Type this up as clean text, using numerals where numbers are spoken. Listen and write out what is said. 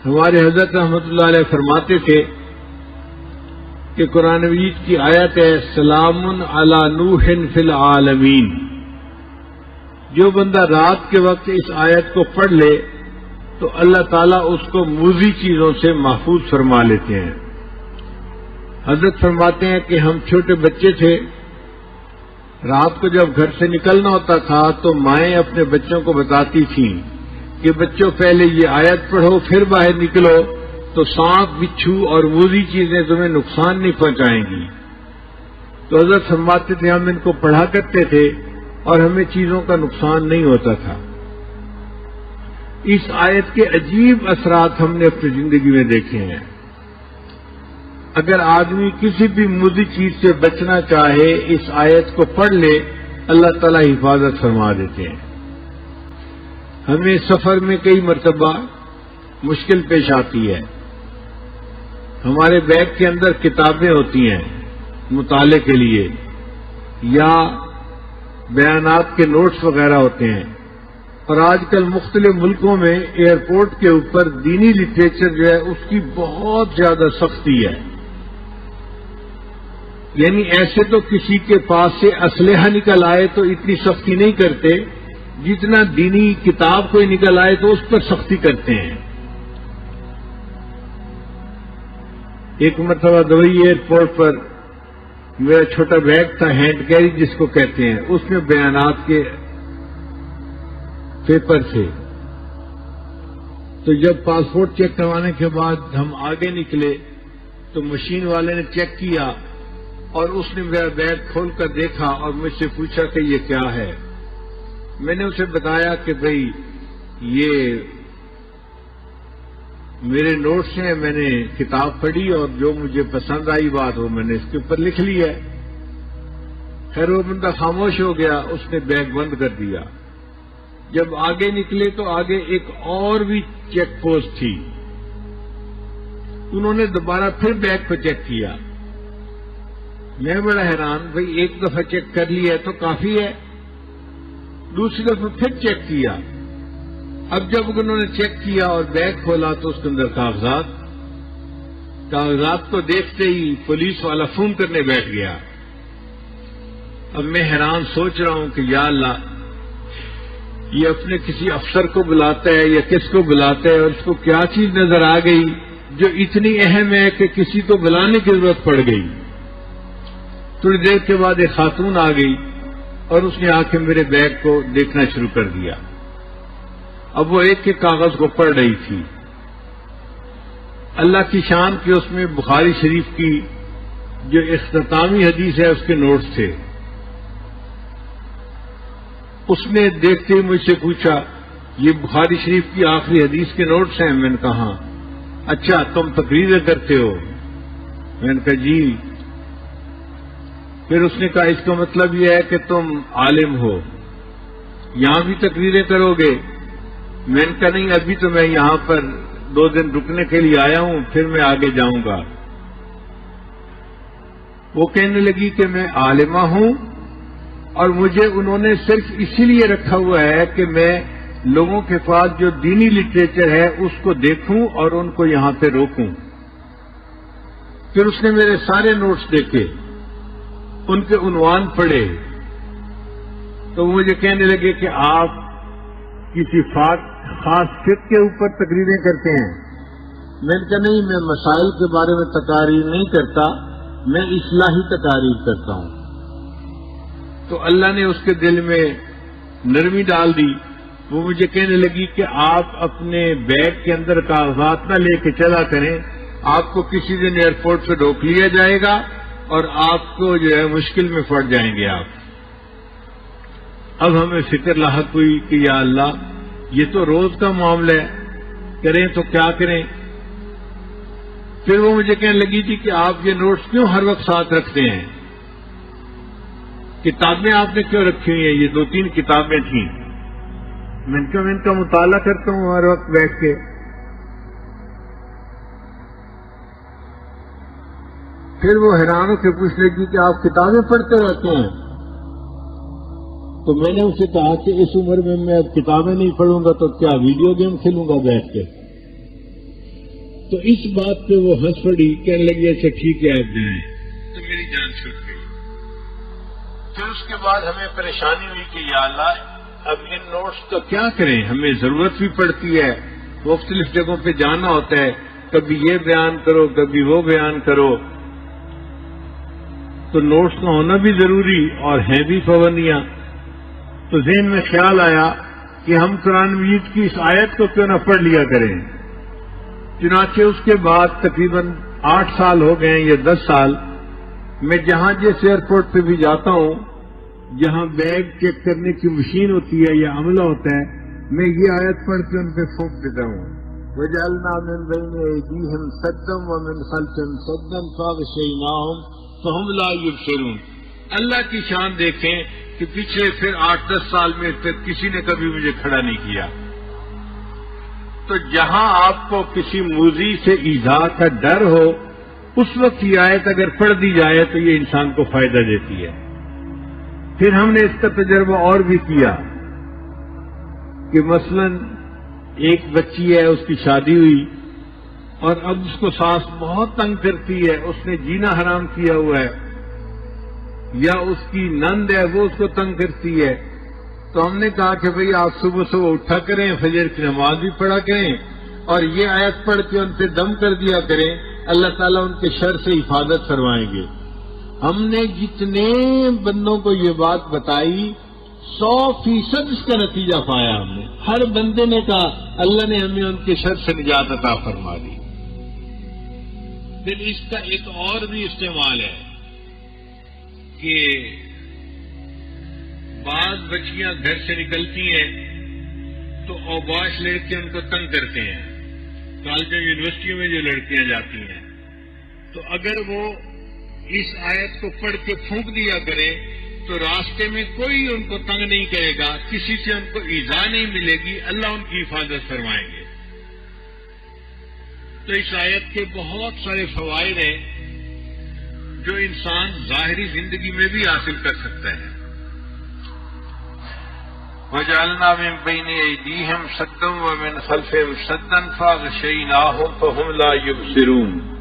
ہمارے حضرت رحمۃ اللہ علیہ فرماتے تھے کہ قرآن مجید کی آیت ہے سلام علی نوح فی العالمین. جو بندہ رات کے وقت اس آیت کو پڑھ لے تو اللہ تعالیٰ اس کو موذی چیزوں سے محفوظ فرما لیتے ہیں. حضرت فرماتے ہیں کہ ہم چھوٹے بچے تھے، رات کو جب گھر سے نکلنا ہوتا تھا تو مائیں اپنے بچوں کو بتاتی تھیں کہ بچوں پہلے یہ آیت پڑھو پھر باہر نکلو تو سانپ بچھو اور موذی چیزیں تمہیں نقصان نہیں پہنچائیں گی. تو حضرت فرماتے تھے ہم ان کو پڑھا کرتے تھے اور ہمیں چیزوں کا نقصان نہیں ہوتا تھا. اس آیت کے عجیب اثرات ہم نے اپنی زندگی میں دیکھے ہیں. اگر آدمی کسی بھی موذی چیز سے بچنا چاہے اس آیت کو پڑھ لے اللہ تعالیٰ حفاظت فرما دیتے ہیں. ہمیں سفر میں کئی مرتبہ مشکل پیش آتی ہے. ہمارے بیگ کے اندر کتابیں ہوتی ہیں مطالعے کے لیے یا بیانات کے نوٹس وغیرہ ہوتے ہیں، اور آج کل مختلف ملکوں میں ایئرپورٹ کے اوپر دینی لٹریچر جو ہے اس کی بہت زیادہ سختی ہے. یعنی ایسے تو کسی کے پاس سے اسلحہ نکل آئے تو اتنی سختی نہیں کرتے جتنا دینی کتاب کوئی نکل آئے تو اس پر سختی کرتے ہیں. ایک مرتبہ دبئی ایئرپورٹ پر میرا چھوٹا بیگ تھا ہینڈ کیری جس کو کہتے ہیں، اس میں بیانات کے پیپر تھے. تو جب پاسپورٹ چیک کروانے کے بعد ہم آگے نکلے تو مشین والے نے چیک کیا اور اس نے میرا بیگ کھول کر دیکھا اور مجھ سے پوچھا کہ یہ کیا ہے. میں نے اسے بتایا کہ بھئی یہ میرے نوٹس ہیں، میں نے کتاب پڑھی اور جو مجھے پسند آئی بات وہ میں نے اس کے اوپر لکھ لی ہے. خیر وہ بندہ خاموش ہو گیا، اس نے بیگ بند کر دیا. جب آگے نکلے تو آگے ایک اور بھی چیک پوسٹ تھی. انہوں نے دوبارہ پھر بیگ کو چیک کیا. میں بڑا حیران، بھئی ایک دفعہ چیک کر لیا ہے تو کافی ہے. دوسری دفعہ پھر چیک کیا. اب جب انہوں نے چیک کیا اور بیگ کھولا تو اس کے اندر کاغذات کو دیکھتے ہی پولیس والا فون کرنے بیٹھ گیا. اب میں حیران سوچ رہا ہوں کہ یا اللہ یہ اپنے کسی افسر کو بلاتا ہے یا کس کو بلاتا ہے اور اس کو کیا چیز نظر آ گئی جو اتنی اہم ہے کہ کسی کو بلانے کی ضرورت پڑ گئی. تھوڑی دیر کے بعد ایک خاتون آ گئی اور اس نے آ کے میرے بیگ کو دیکھنا شروع کر دیا. اب وہ ایک ایک کاغذ کو پڑھ رہی تھی. اللہ کی شان کہ اس میں بخاری شریف کی جو اختتامی حدیث ہے اس کے نوٹس تھے. اس نے دیکھتے ہی مجھ سے پوچھا یہ بخاری شریف کی آخری حدیث کے نوٹس ہیں؟ میں نے کہا اچھا تم تقریریں کرتے ہو؟ میں نے کہا جی. پھر اس نے کہا اس کا مطلب یہ ہے کہ تم عالم ہو، یہاں بھی تقریریں کرو گے؟ میں نے کہا نہیں، ابھی تو میں یہاں پر 2 دن رکنے کے لیے آیا ہوں، پھر میں آگے جاؤں گا. وہ کہنے لگی کہ میں عالمہ ہوں اور مجھے انہوں نے صرف اسی لیے رکھا ہوا ہے کہ میں لوگوں کے پاس جو دینی لٹریچر ہے اس کو دیکھوں اور ان کو یہاں پہ روکوں. پھر اس نے میرے سارے نوٹس دیکھے، ان کے عنوان پڑھے تو مجھے کہنے لگے کہ آپ کسی خاص فقہ کے اوپر تقریریں کرتے ہیں؟ میں نے کہا نہیں، میں مسائل کے بارے میں تقاریر نہیں کرتا، میں اصلاحی تقاریر کرتا ہوں. تو اللہ نے اس کے دل میں نرمی ڈال دی. وہ مجھے کہنے لگی کہ آپ اپنے بیگ کے اندر کاغذات نہ لے کے چلا کریں، آپ کو کسی دن ایئرپورٹ پہ روک لیا جائے گا اور آپ کو جو ہے مشکل میں پڑ جائیں گے آپ. اب ہمیں فکر لاحق ہوئی کہ یا اللہ یہ تو روز کا معاملہ ہے، کریں تو کیا کریں. پھر وہ مجھے کہنے لگی تھی کہ آپ یہ نوٹس کیوں ہر وقت ساتھ رکھتے ہیں؟ کتابیں آپ نے کیوں رکھی ہوئی ہیں؟ یہ 2-3 کتابیں تھیں. میں ان کا مطالعہ کرتا ہوں ہر وقت بیٹھ کے. پھر وہ حیران ہو کے پوچھ لگی کہ آپ کتابیں پڑھتے رہتے ہیں؟ تو میں نے اسے کہا کہ اس عمر میں اب کتابیں نہیں پڑھوں گا تو کیا ویڈیو گیم کھیلوں گا بیٹھ کے؟ تو اس بات پہ وہ ہنس پڑی، کہنے لگی اچھا ٹھیک ہے آپ جائیں، تو میری جان چھوٹ گئی۔ پھر اس کے بعد ہمیں پریشانی ہوئی کہ یا اللہ اب ان نوٹس کا کیا کریں، ہمیں ضرورت بھی پڑتی ہے، مختلف جگہوں پہ جانا ہوتا ہے، کبھی یہ بیان کرو کبھی وہ بیان کرو، تو نوٹس کا ہونا بھی ضروری اور ہیں بھی پابندیاں۔ تو ذہن میں خیال آیا کہ ہم قرآن مجید کی اس آیت کو کیوں نہ پڑھ لیا کریں۔ چنانچہ اس کے بعد تقریباً 8 سال ہو گئے یا 10 سال، میں جہاں جس ایئرپورٹ پہ بھی جاتا ہوں، جہاں بیگ چیک کرنے کی مشین ہوتی ہے یا عملہ ہوتا ہے، میں یہ آیت پڑھ کے ان پہ پھونک دیتا ہوں، وَجَعَلْنَا مِن بَيْنِ أَيْدِيهِمْ سَدًّا وَمِنْ خَلْفِهِمْ سَدًّا فَأَغْشَيْنَاهُمْ فَهُمْ لَا يُبْصِرُونَ۔ اللہ کی شان دیکھیں کہ پچھلے پھر 8-10 سال میں تک کسی نے کبھی مجھے کھڑا نہیں کیا۔ تو جہاں آپ کو کسی موذی سے ایذا کا ڈر ہو، اس وقت یہ آیت اگر پڑھ دی جائے تو یہ انسان کو فائدہ دیتی ہے۔ پھر ہم نے اس کا تجربہ اور بھی کیا کہ مثلا ایک بچی ہے، اس کی شادی ہوئی اور اب اس کو ساس بہت تنگ کرتی ہے، اس نے جینا حرام کیا ہوا ہے، یا اس کی نند ہے وہ اس کو تنگ کرتی ہے، تو ہم نے کہا کہ بھئی آپ صبح صبح اٹھا کریں، فجر کی نماز بھی پڑھا کریں اور یہ آیت پڑھ کے ان پہ دم کر دیا کریں، اللہ تعالیٰ ان کے شر سے حفاظت فرمائیں گے۔ ہم نے جتنے بندوں کو یہ بات بتائی 100% اس کا نتیجہ پایا، ہم نے ہر بندے نے کہا اللہ نے ہمیں ان کے شر سے نجات عطا فرما دی۔ پھر اس کا ایک اور بھی استعمال ہے کہ بعض بچیاں گھر سے نکلتی ہیں تو اوباش لڑکے ان کو تنگ کرتے ہیں، کالجوں یونیورسٹیوں میں جو لڑکیاں جاتی ہیں، تو اگر وہ اس آیت کو پڑھ کے پھونک دیا کرے تو راستے میں کوئی ان کو تنگ نہیں کرے گا، کسی سے ان کو ایذا نہیں ملے گی، اللہ ان کی حفاظت فرمائیں گے۔ تو اس آیت کے بہت سارے فوائد ہیں جو انسان ظاہری زندگی میں بھی حاصل کر سکتا ہے۔ وَجَعَلْنَا مِن بَيْنِ أَيْدِيهِمْ سَدًّا وَمِنْ خَلْفِهِمْ سَدًّا فَأَغْشَيْنَاهُمْ فَهُمْ لَا يُبْصِرُونَ۔